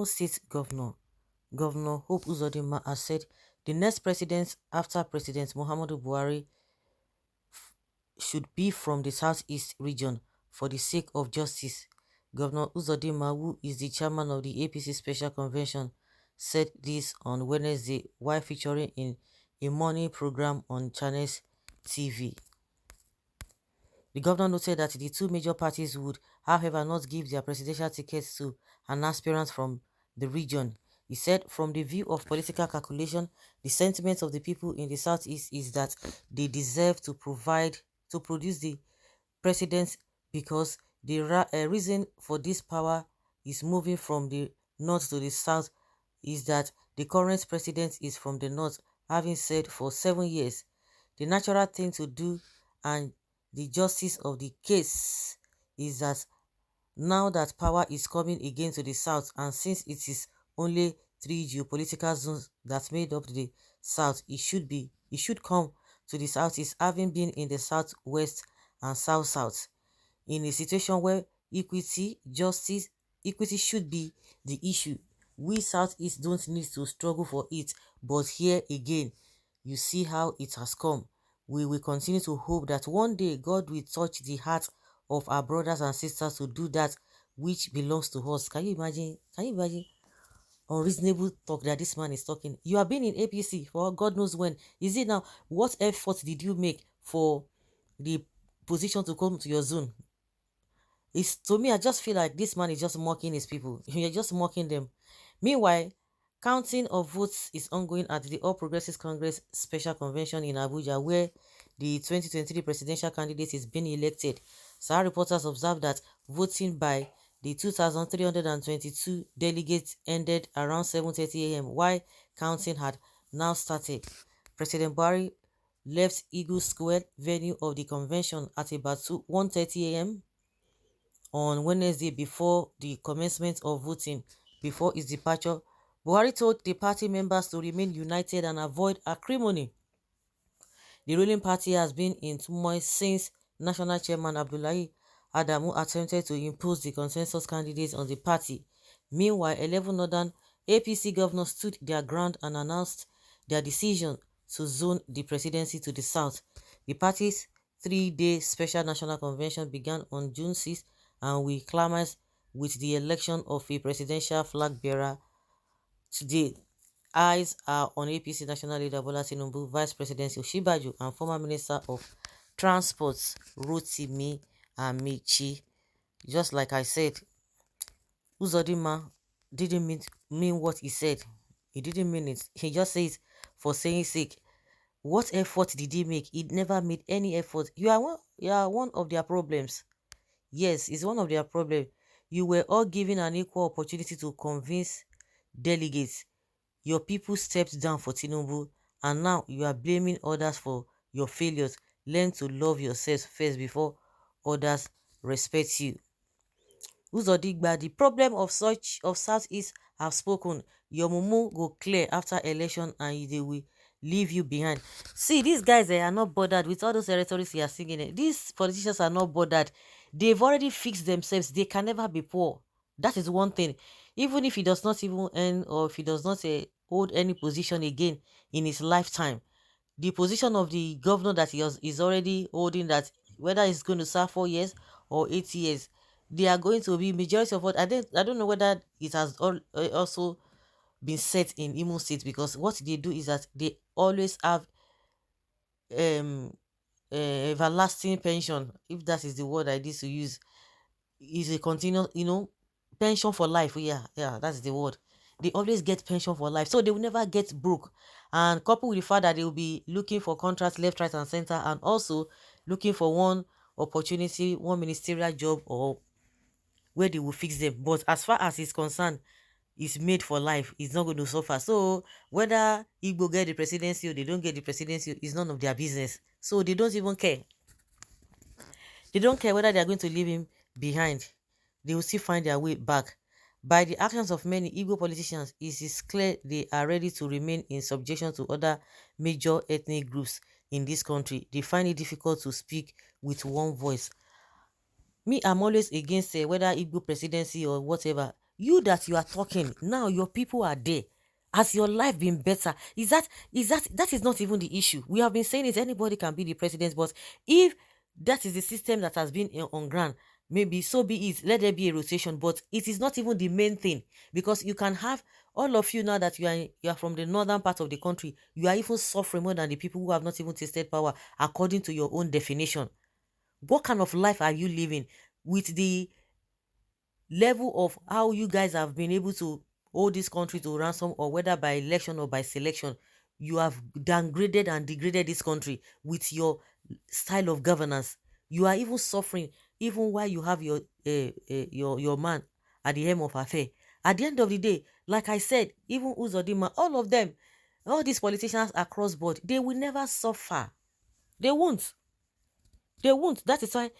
State Governor Hope Uzodinma has said the next president after President Muhammadu Buhari should be from the Southeast region for the sake of justice. Governor Uzodinma, who is the chairman of the APC Special Convention, said this on Wednesday while featuring in a morning program on Channels TV. The governor noted that the two major parties would, however, not give their presidential tickets to an aspirant from the region. He said, from the view of political calculation, the sentiment of the people in the Southeast is that they deserve to produce the president because the reason for this power is moving from the north to the south is that the current president is from the north, having said for 7 years. The natural thing to do and the justice of the case is that now that power is coming again to the south, and since it is only three geopolitical zones that made up the south, it should come to the southeast, having been in the southwest and south-south. In a situation where equity should be the issue, we southeast don't need to struggle for it, but here again, you see how it has come. We will continue to hope that one day God will touch the heart of our brothers and sisters to do that which belongs to us. Can you imagine? Can you imagine? Unreasonable talk that this man is talking. You have been in APC for God knows when. Is it now? What effort did you make for the position to come to your zone? It's, to me, I just feel like this man is just mocking his people. You're just mocking them. Meanwhile, counting of votes is ongoing at the All Progressives Congress Special Convention in Abuja, where the 2023 presidential candidate is being elected. Sahara reporters observed that voting by the 2,322 delegates ended around 7:30 a.m., while counting had now started. President Buhari left Eagle Square venue of the convention at about 1:30 a.m. on Wednesday before the commencement of voting. Before his departure, Buhari told the party members to remain united and avoid acrimony. The ruling party has been in turmoil since National Chairman Abdullahi Adamu attempted to impose the consensus candidates on the party. Meanwhile, 11 northern APC governors stood their ground and announced their decision to zone the presidency to the south. The party's three-day special national convention began on June 6 and will climax with the election of a presidential flag bearer today. Eyes are on APC National Leader Bola Tinubu, Vice President Osinbajo, and former Minister of Transport Rotimi Amici. Just like I said, Uzodinma didn't mean what he said. He didn't mean it. He just says for saying sake. What effort did he make? He never made any effort. You are one of their problems. Yes, it's one of their problems. You were all given an equal opportunity to convince delegates. Your people stepped down for Tinubu, and now you are blaming others for your failures. Learn to love yourself first before others respect you. Uzodinma, the problem of Southeast have spoken. Your mumu go clear after election and they will leave you behind. See, these guys, they are not bothered with all those rhetorics you are singing. These politicians are not bothered. They've already fixed themselves. They can never be poor. That is one thing. Even if he does not even earn, or if he does not hold any position again in his lifetime, the position of the governor that is already holding, that whether he's going to serve 4 years or 8 years, they are going to be majority of what I don't know whether it has also been set in Imo State, because what they do is that they always have um everlasting pension, if that is the word I need to use. Is a continuous, pension for life. Yeah, that's the word. They always get pension for life, so they will never get broke. And coupled with the fact that they will be looking for contracts left, right, and center, and also looking for one opportunity, one ministerial job, or where they will fix them. But as far as it's concerned, it's made for life. It's not going to suffer. So whether Igbo get the presidency or they don't get the presidency is none of their business. So they don't even care. They don't care whether they are going to leave him behind. They will still find their way back. By the actions of many Igbo politicians, it is clear they are ready to remain in subjection to other major ethnic groups in this country. They find it difficult to speak with one voice. Me, I'm always against whether Igbo presidency or whatever. You that you are talking now, your people are there. Has your life been better? That is not even the issue. We have been saying it, anybody can be the president, but if that is the system that has been on ground, maybe so be it, let there be a rotation, but it is not even the main thing. Because you can have all of you now that you are from the northern part of the country, you are even suffering more than the people who have not even tasted power according to your own definition. What kind of life are you living with the level of how you guys have been able to hold this country to ransom, or whether by election or by selection? You have downgraded and degraded this country with your style of governance. You are even suffering even while you have your man at the helm of affair. At the end of the day, like I said, even Uzodinma, all of them, all these politicians across board, they will never suffer. They won't. They won't. That is why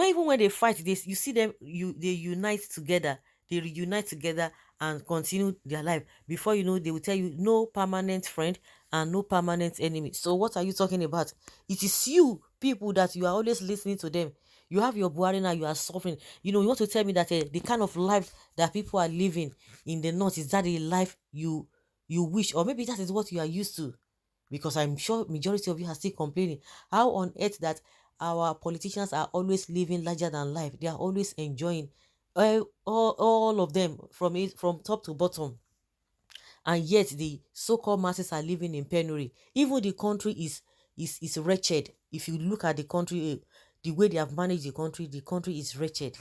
even when they fight this, you see them, they unite together, they reunite together and continue their life. Before you know, they will tell you no permanent friend and no permanent enemy. So what are you talking about? It is you people that you are always listening to them. You have your Buhari now, you are suffering. You want to tell me that the kind of life that people are living in the north, is that a life you wish, or maybe that is what you are used to? Because I'm sure majority of you are still complaining. How on earth that our politicians are always living larger than life? They are always enjoying, all of them, from top to bottom, and yet the so-called masses are living in penury. Even the country is wretched. If you look at the country, the way they have managed the country is wretched.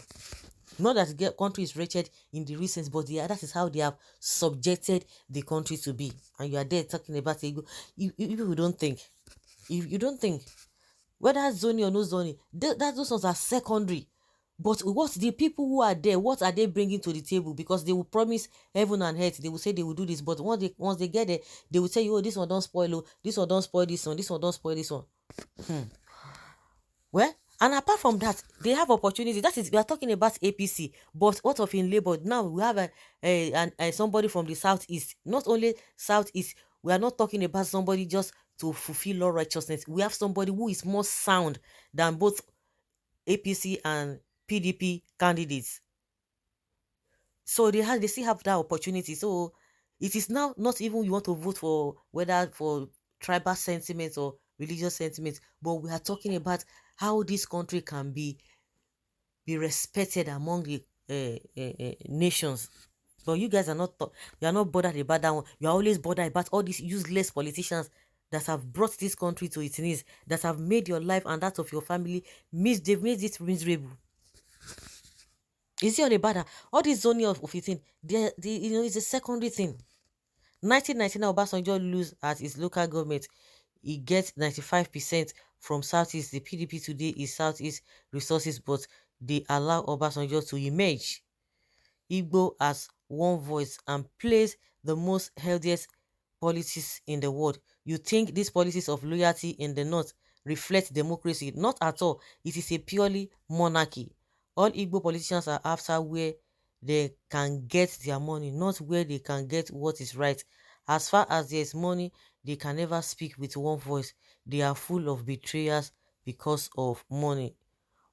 Not that the country is wretched in the recent, but that is how they have subjected the country to be. And you are there talking about it. If you don't think, if you don't think, whether zoning or no zoning, those ones are secondary. But what the people who are there, what are they bringing to the table? Because they will promise heaven and earth, they will say they will do this, but once they get there, they will tell you, oh, this one don't spoil, oh, this one don't spoil this one, this one don't spoil this one. Well, and apart from that, they have opportunity. That is, we are talking about APC, but what of in Labour? Now we have somebody from the southeast. Not only southeast, we are not talking about somebody just to fulfill law righteousness. We have somebody who is more sound than both APC and PDP candidates. So they still have that opportunity. So it is now not even you want to vote for whether for tribal sentiments or religious sentiments, but we are talking about how this country can be respected among the nations. But you guys are you are not bothered about that one. You are always bothered about all these useless politicians that have brought this country to its knees, that have made your life and that of your family they've made it miserable. Is it on the bad? All this zoning of a thing, it's a secondary thing. 1999, Obasanjo lose at his local government. He gets 95% from Southeast. The PDP today is Southeast resources, but they allow Obasanjo to emerge. Igbo as one voice and plays the most healthiest policies in the world. You think these policies of loyalty in the north reflect democracy? Not at all. It is a purely monarchy. All Igbo politicians are after where they can get their money, not where they can get what is right. As far as there is money, they can never speak with one voice. They are full of betrayers because of money.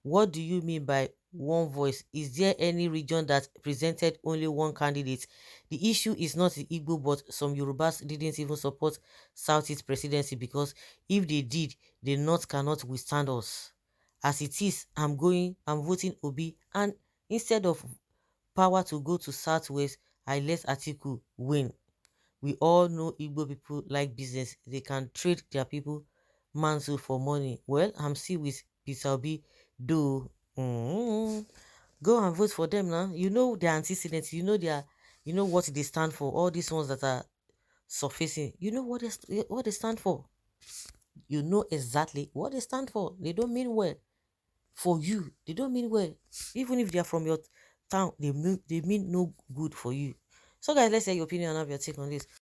What do you mean by one voice? Is there any region that presented only one candidate? The issue is not the Igbo, but some Yorubas didn't even support Southeast presidency because if they did, the North cannot withstand us. As it is, I'm voting Obi, and instead of power to go to Southwest, I let Atiku win. We all know Igbo people like business. They can trade their people mantle for money. Well, I'm still with Peter Obi. Do go and vote for them now. You know their antecedents. You know what they stand for. All these ones that are surfacing. You know what they stand for. You know exactly what they stand for. They don't mean well for you. They don't mean well. Even if they are from your town, they mean no good for you. So guys, let's hear your opinion and have your take on this.